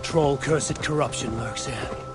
troll cursed corruption lurks here.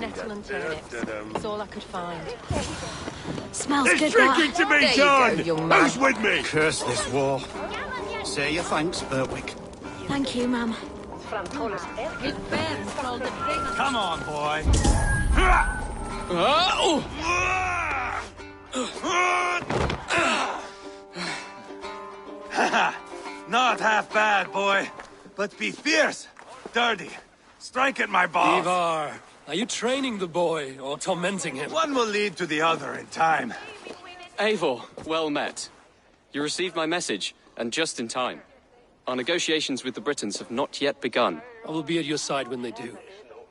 Nettle and turnips. It's all I could find. Smells There's good, drinking to be done! Go, young man. Who's with me? Curse this war. Say your thanks, Berwick. Thank you, Mum. Come on, boy. Not half bad, boy. But be fierce, dirty. Strike at my balls. Ivar, are you training the boy or tormenting him? One will lead to the other in time. Eivor, well met. You received my message, and just in time. Our negotiations with the Britons have not yet begun. I will be at your side when they do.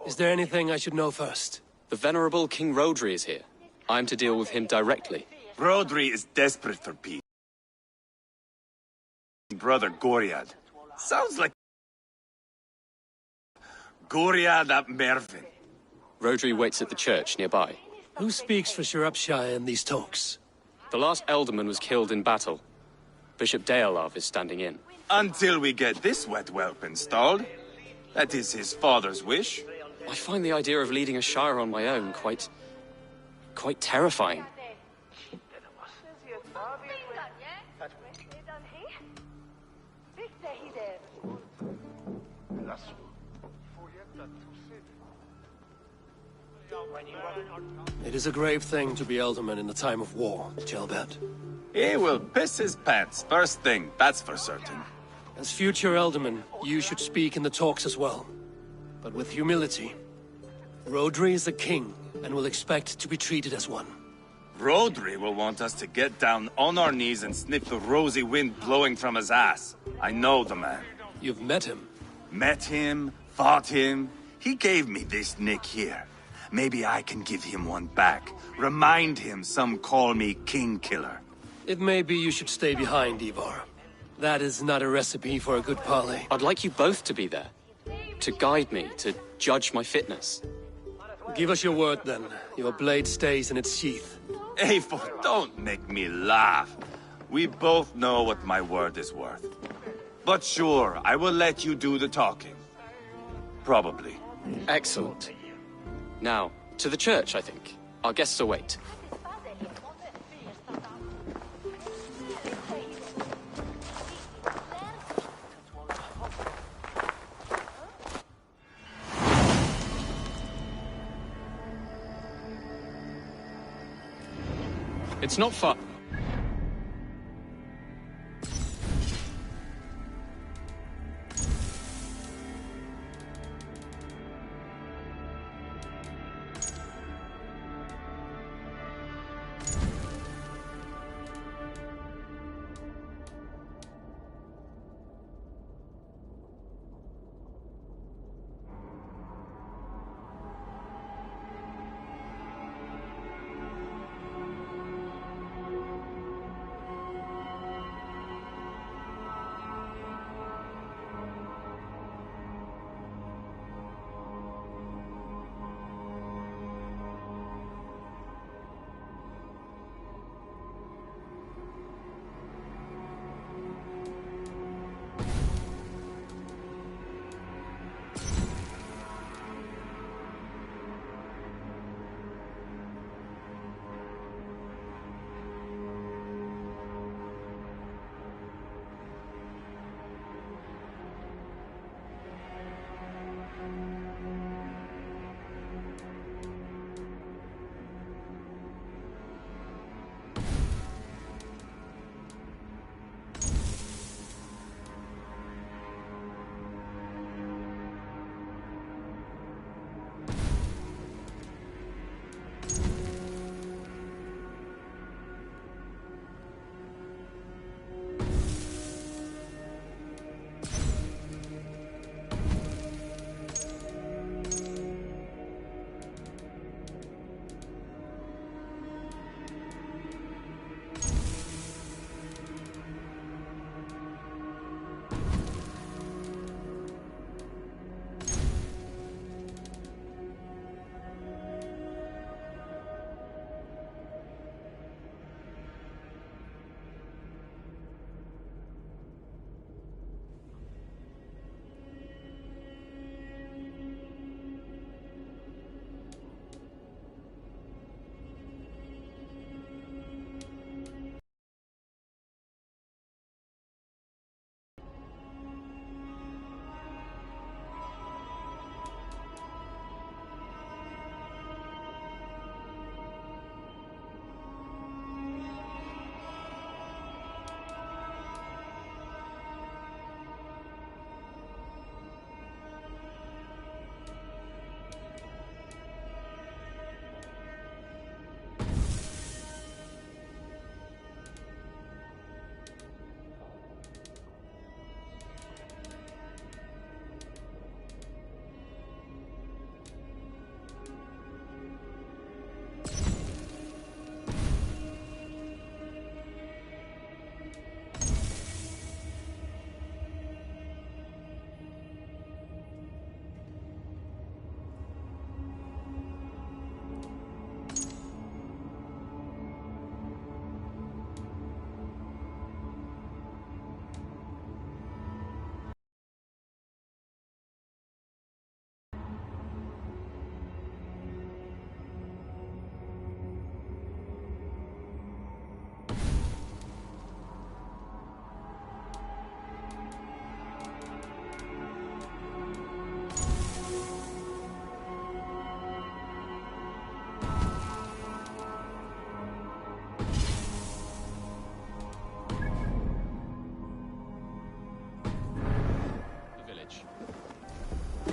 Is there anything I should know first? The venerable King Rodri is here. I am to deal with him directly. Rodri is desperate for peace. Brother Goriad. Sounds like Goriad ap Mervyn. Rodri waits at the church nearby. Who speaks for Shropshire in these talks? The last alderman was killed in battle. Bishop Deolav is standing in. Until we get this wet whelp installed. That is his father's wish. I find the idea of leading a shire on my own quite terrifying. It is a grave thing to be alderman in a time of war, Gelbert. He will piss his pants first thing, that's for certain. As future alderman, you should speak in the talks as well. But with humility. Rodri is the king, and will expect to be treated as one. Rodri will want us to get down on our knees and sniff the rosy wind blowing from his ass. I know the man. You've met him. Met him, fought him. He gave me this nick here. Maybe I can give him one back. Remind him some call me King Killer. It may be you should stay behind, Ivar. That is not a recipe for a good parley. I'd like you both to be there. To guide me, to judge my fitness. Give us your word, then. Your blade stays in its sheath. Eivor, don't make me laugh. We both know what my word is worth. But sure, I will let you do the talking. Probably. Excellent. Now, to the church, I think. Our guests await. It's not far.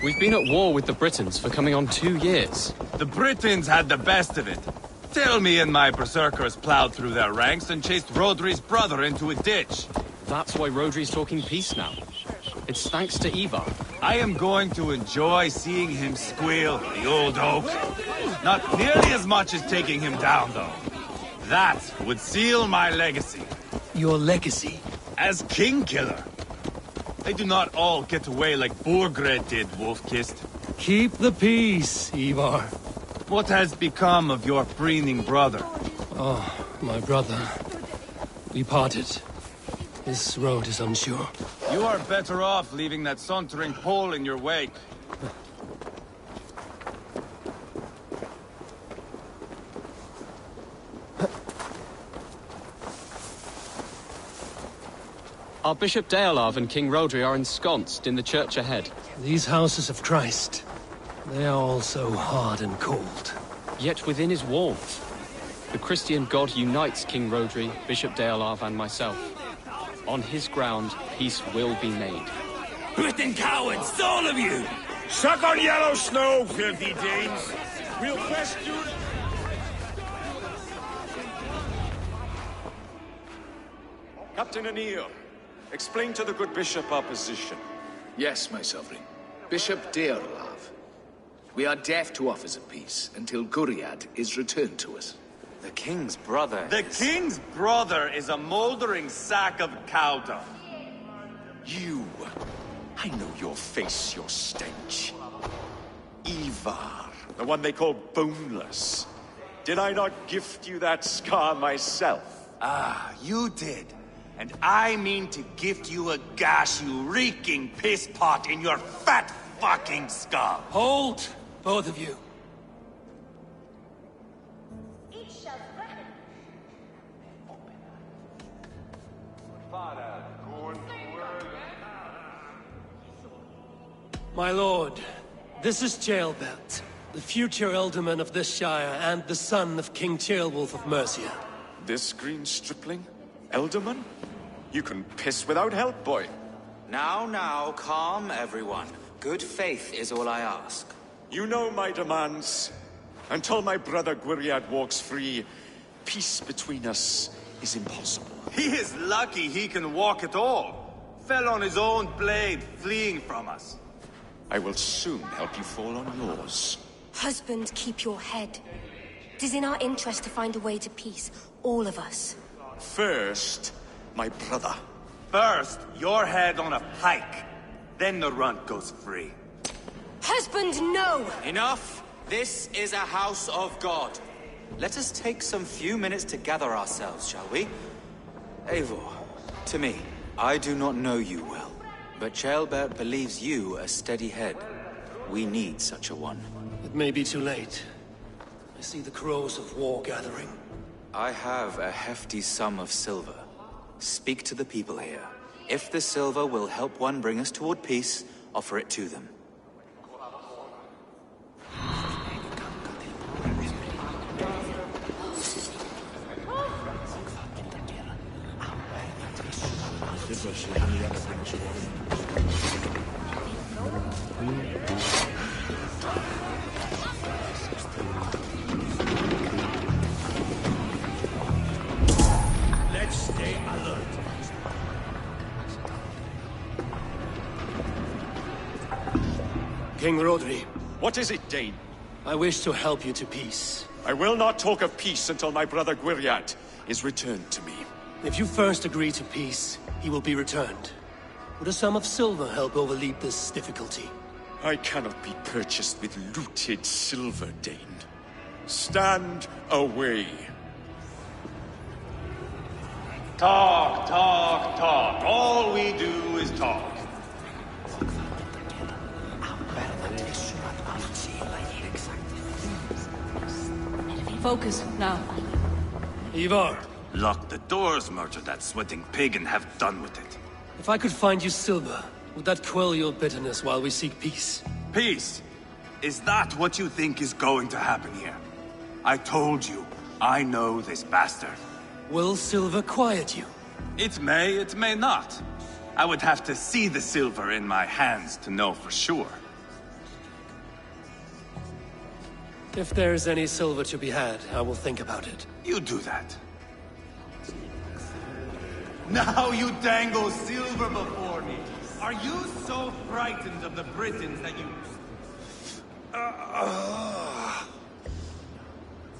We've been at war with the Britons for coming on 2 years. The Britons had the best of it. Tell me and my berserkers plowed through their ranks and chased Rodri's brother into a ditch. That's why Rodri's talking peace now. It's thanks to Ivar. I am going to enjoy seeing him squeal, the old oak. Not nearly as much as taking him down, though. That would seal my legacy. Your legacy? As King Killer. They do not all get away like Borgred did, Wolf-Kissed. Keep the peace, Ivar. What has become of your preening brother? Oh, my brother. We parted. This road is unsure. You are better off leaving that sauntering Pole in your wake. Our Bishop Deolav and King Rodri are ensconced in the church ahead. These houses of Christ, they are all so hard and cold. Yet within his walls, the Christian God unites King Rodri, Bishop Deolav and myself. On his ground, peace will be made. Britain cowards, all of you! Suck on yellow snow, filthy Danes! We'll quest you... Captain Anil, explain to the good bishop our position. Yes, my sovereign. Bishop Deolav. We are deaf to offers of peace until Guriad is returned to us. The king's brother The king's brother is a mouldering sack of cow dung. You! I know your face, your stench. Ivar, the one they call Boneless. Did I not gift you that scar myself? Ah, you did. And I mean to gift you a gash, you reeking piss pot in your fat fucking skull. Hold, both of you. My lord, this is Jailbelt, the future alderman of this shire and the son of King Ceolwulf of Mercia. This green stripling? Elderman? You can piss without help, boy. Now, calm everyone. Good faith is all I ask. You know my demands. Until my brother Gwiriad walks free, peace between us is impossible. He is lucky he can walk at all. Fell on his own blade, fleeing from us. I will soon help you fall on yours. Husband, keep your head. It is in our interest to find a way to peace, all of us. First, my brother. First, your head on a pike. Then the runt goes free. Husband, no! Enough! This is a house of God. Let us take some few minutes to gather ourselves, shall we? Eivor, to me, I do not know you well, but Ceolbert believes you a steady head. We need such a one. It may be too late. I see the crows of war gathering. I have a hefty sum of silver. Speak to the people here. If the silver will help one bring us toward peace, offer it to them. Let's stay alert. King Rodri, What is it, Dane? I wish to help you to peace. I will not talk of peace until my brother Gwiriad is returned to me. If you first agree to peace, he will be returned. Would a sum of silver help overleap this difficulty? I cannot be purchased with looted silver, Dane. Stand away. Talk, talk, talk. All we do is talk. Focus, now. Ivar, Lock the doors, murder that sweating pig, and have done with it. if I could find you silver, would that quell your bitterness while we seek peace? Peace? Is that what you think is going to happen here? I told you, I know this bastard. Will silver quiet you? It may not. I would have to see the silver in my hands to know for sure. If there's any silver to be had, I will think about it. You do that. Now you dangle silver before me. Are you so frightened of the Britons that you...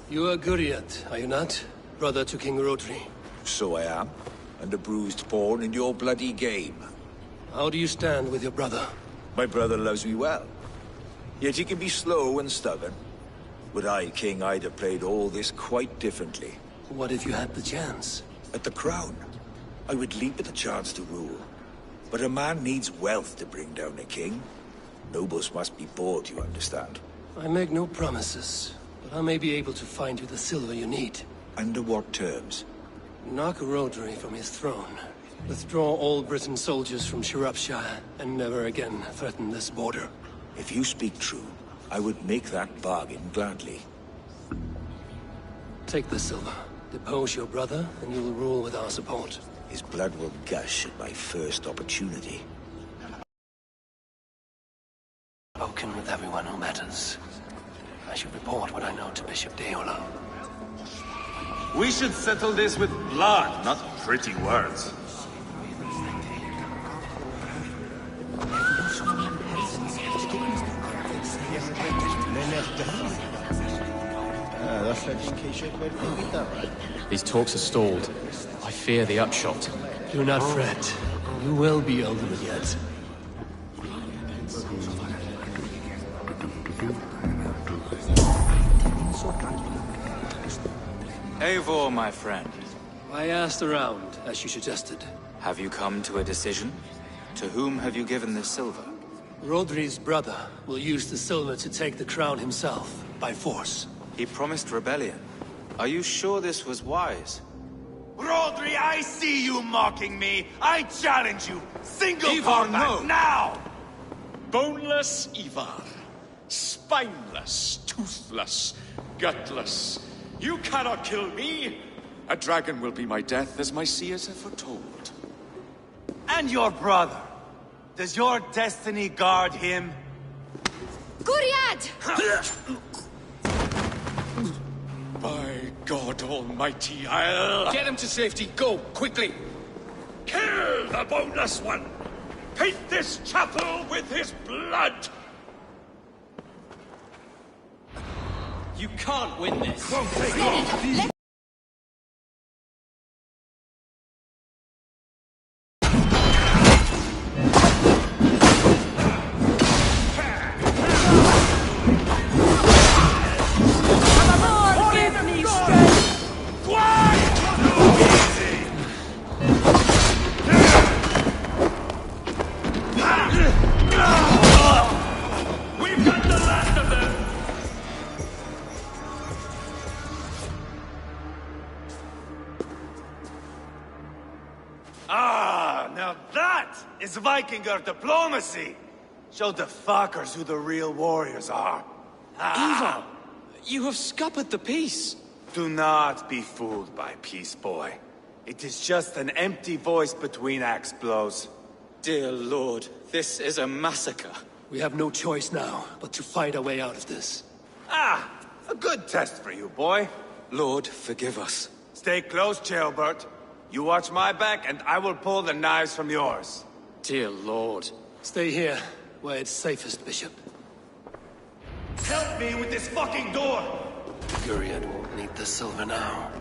You are Guriat, are you not? Brother to King Rodri. So I am, and a bruised pawn in your bloody game. How do you stand with your brother? My brother loves me well. Yet he can be slow and stubborn. Were I king, I'd have played all this quite differently. What if you had the chance? At the crown, I would leap at the chance to rule. But a man needs wealth to bring down a king. Nobles must be bought, you understand. I make no promises, but I may be able to find you the silver you need. Under what terms? Knock Rodri from his throne. Withdraw all Britain soldiers from Shropshire, and never again threaten this border. If you speak true, I would make that bargain gladly. Take the silver. Depose your brother, and you will rule with our support. His blood will gush at my first opportunity. Spoken with everyone who matters. I should report what I know to Bishop Deola. We should settle this with blood, not pretty words. These talks are stalled. I fear the upshot. Do not fret. You will be Alderman yet. Eivor, my friend. I asked around, as you suggested. Have you come to a decision? To whom have you given this silver? Rodri's brother will use the silver to take the crown himself, by force. He promised rebellion. Are you sure this was wise? Rodri, I see you mocking me! I challenge you! Single Ivar, combat, no. now! Boneless Ivar. Spineless, toothless, gutless. You cannot kill me! A dragon will be my death, as my seers have foretold. And your brother. Does your destiny guard him? Guriad! By God Almighty, I'll... Get him to safety. Go, quickly. Kill the boneless one! Paint this chapel with his blood! You can't win this! Won't take long! Now that is Vikinger diplomacy! Show the fuckers who the real warriors are. Ivar! You have scuppered the peace! Do not be fooled by peace, boy. It is just an empty voice between axe blows. Dear Lord, this is a massacre. We have no choice now, but to fight our way out of this. Ah! A good test for you, boy. Lord, forgive us. Stay close, Jailbert. You watch my back, and I will pull the knives from yours. Dear Lord. Stay here, where it's safest, Bishop. Help me with this fucking door! Guriad won't need the silver now.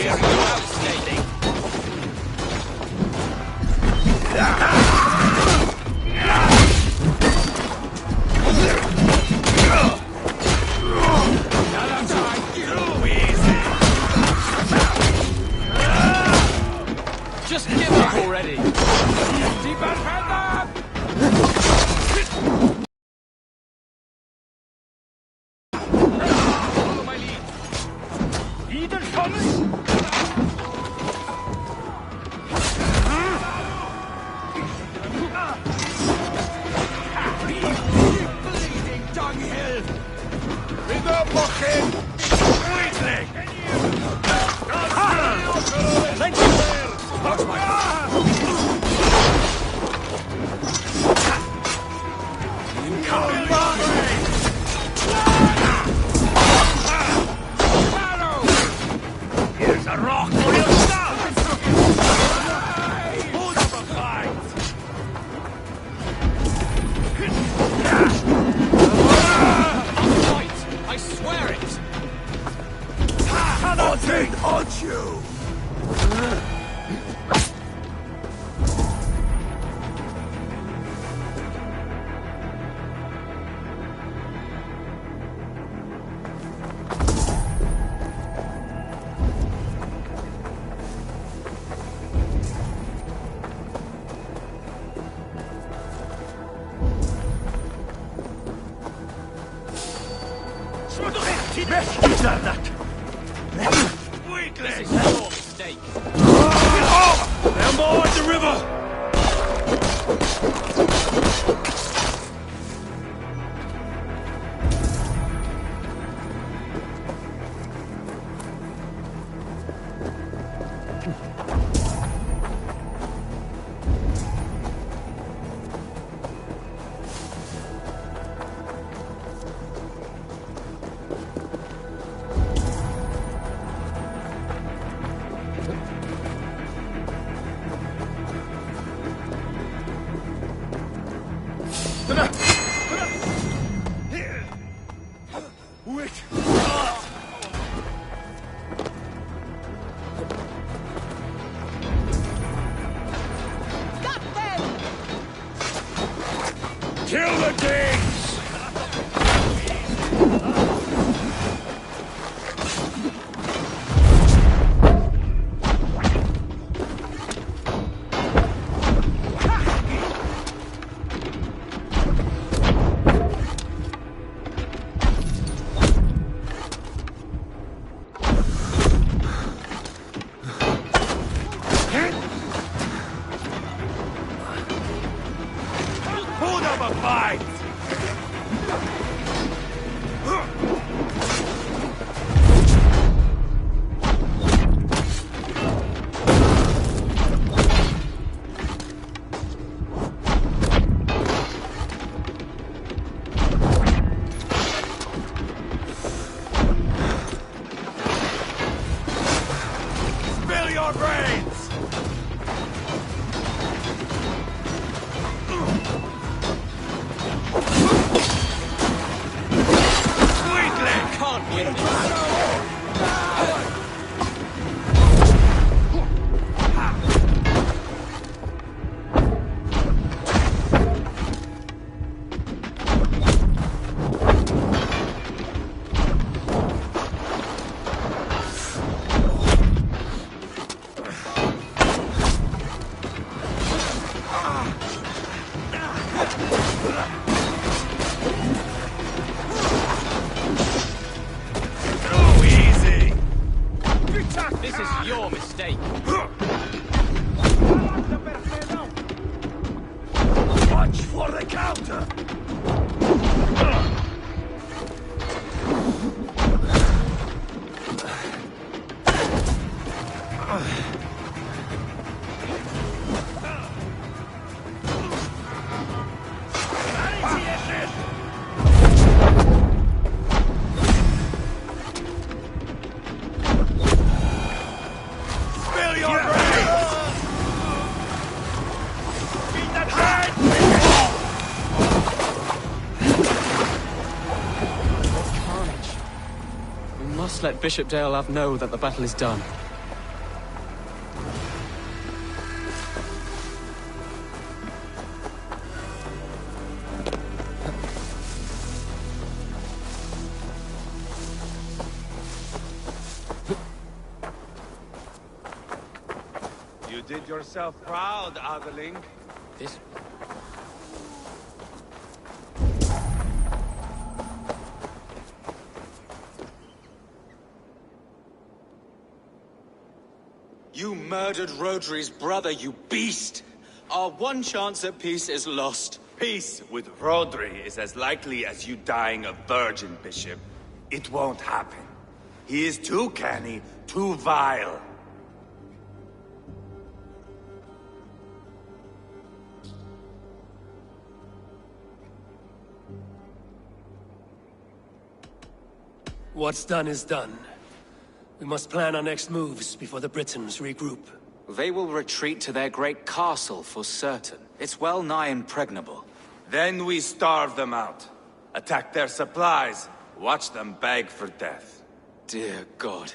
Just give up already! Follow my lead! Bleeding dunghill! River Mochin! Weakling! Let's there! Watch my... Incoming Margaret! Here's a rock for your stuff! Hold up a fight! Fight! I swear it! Nothing haunt you! This is your mistake. They're more at the river! Kill the Danes! Hold up a fight! Spill your brains! Can't win this. Too easy! This is your mistake. Watch for the counter! Spill your brains! Beat that head! Carnage. We must let Bishop Deolav know that the battle is done. did yourself proud, Adeling. This... You murdered Rodri's brother, you beast! Our one chance at peace is lost. Peace with Rodri is as likely as you dying a virgin, Bishop. It won't happen. He is too canny, too vile. What's done is done. We must plan our next moves before the Britons regroup. They will retreat to their great castle for certain. It's well nigh impregnable. Then we starve them out. Attack their supplies. Watch them beg for death. Dear God.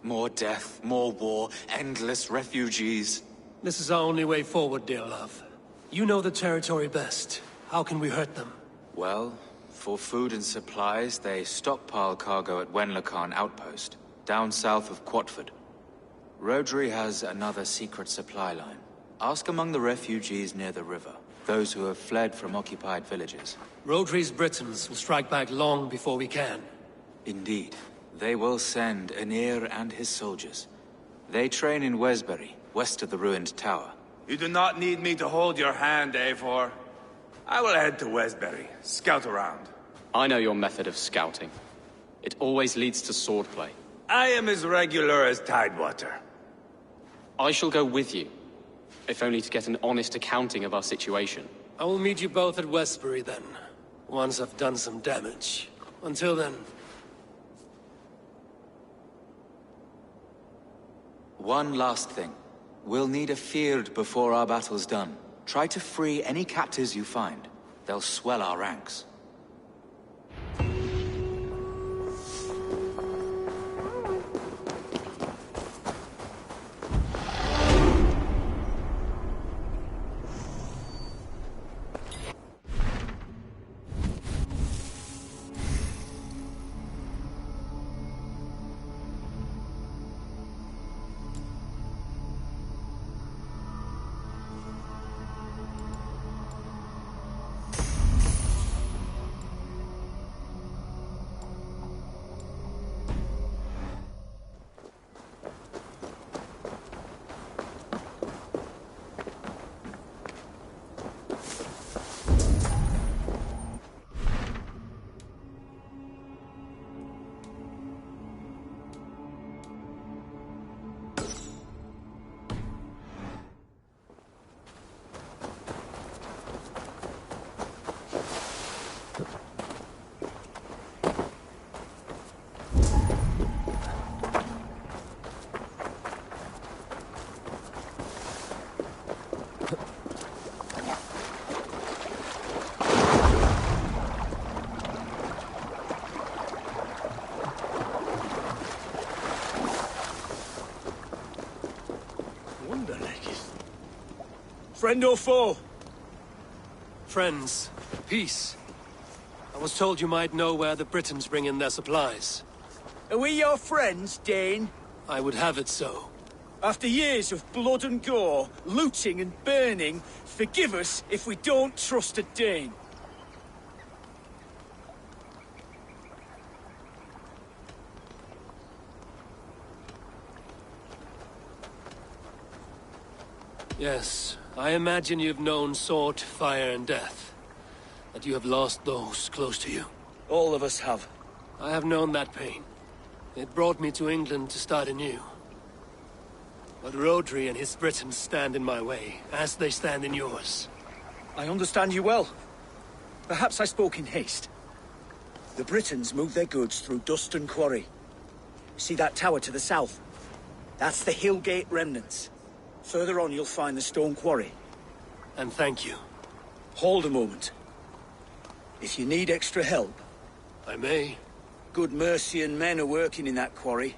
More death, more war, endless refugees. This is our only way forward, dear love. You know the territory best. How can we hurt them? Well, for food and supplies, they stockpile cargo at Wenlacan Outpost, down south of Quatford. Rodri has another secret supply line. Ask among the refugees near the river, those who have fled from occupied villages. Rodri's Britons will strike back long before we can. Indeed. They will send Aenir and his soldiers. They train in Wesbury, west of the ruined tower. You do not need me to hold your hand, Eivor. I will head to Wesbury, scout around. I know your method of scouting. It always leads to swordplay. I am as regular as Tidewater. I shall go with you, if only to get an honest accounting of our situation. I will meet you both at Westbury then, once I've done some damage. Until then... One last thing. We'll need a field before our battle's done. Try to free any captives you find. They'll swell our ranks. Friend or foe? Friends. Peace. I was told you might know where the Britons bring in their supplies. Are we your friends, Dane? I would have it so. After years of blood and gore, looting and burning, forgive us if we don't trust a Dane. Yes, I imagine you've known sword, fire, and death. That you have lost those close to you. All of us have. I have known that pain. It brought me to England to start anew. But Rodri and his Britons stand in my way, as they stand in yours. I understand you well. Perhaps I spoke in haste. The Britons move their goods through Duston Quarry. See that tower to the south? That's the Hillgate remnants. Further on you'll find the stone quarry. And thank you. Hold a moment. If you need extra help... I may. Good Mercian men are working in that quarry.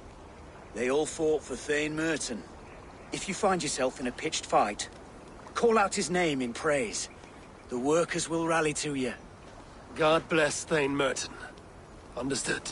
They all fought for Thane Merton. If you find yourself in a pitched fight, call out his name in praise. The workers will rally to you. God bless Thane Merton. Understood.